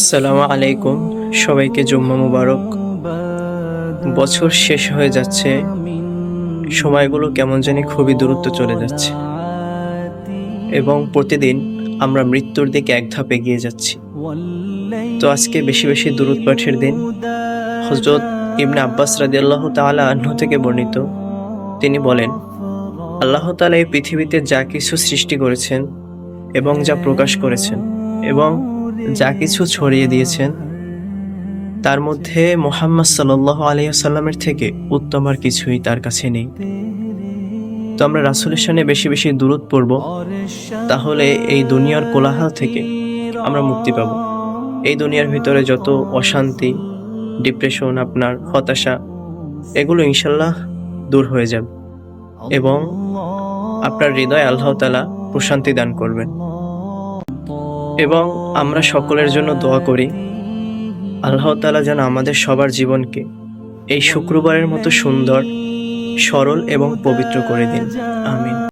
আসসালামু আলাইকুম, সবাইকে জুম্মা মুবারক। বছর শেষ হয়ে যাচ্ছে, সময়গুলো কেমন জানি খুবই দ্রুত চলে যাচ্ছে এবং প্রতিদিন আমরা মৃত্যুর দিকে এক ধাপ এগিয়ে যাচ্ছি। তো আজকে বেশি বেশি দুরূদ পাঠের দিন। হযরত ইবনে আব্বাস রাদিয়াল্লাহু তাআলা আনহু থেকে বর্ণিত, তিনি বলেন, আল্লাহ তাআলা এই পৃথিবীতে যা কিছু সৃষ্টি করেছেন এবং যা প্রকাশ করেছেন এবং যা কিছু ছড়িয়ে দিয়েছেন, তার মধ্যে মুহাম্মদ সাল্লাল্লাহু আলাইহি ওয়াসাল্লামের থেকে উত্তম আর কিছুই তার কাছে নেই। তো আমরা রাসূলের শানে বেশি বেশি দুরূদ পড়ব, তাহলে এই দুনিয়ার কোলাহল থেকে আমরা মুক্তি পাব। এই দুনিয়ার ভিতরে যত অশান্তি, ডিপ্রেশন, আপনার হতাশা, এগুলো ইনশাল্লাহ দূর হয়ে যাবে এবং আপনার হৃদয়ে আল্লাহ তাআলা প্রশান্তি দান করবেন। এবং আমরা সকলের জন্য দোয়া করি, আল্লাহ তাআলা যেন আমাদের সবার জীবনকে এই শুক্রবারের মতো সুন্দর, সরল এবং পবিত্র করে দিন। আমিন।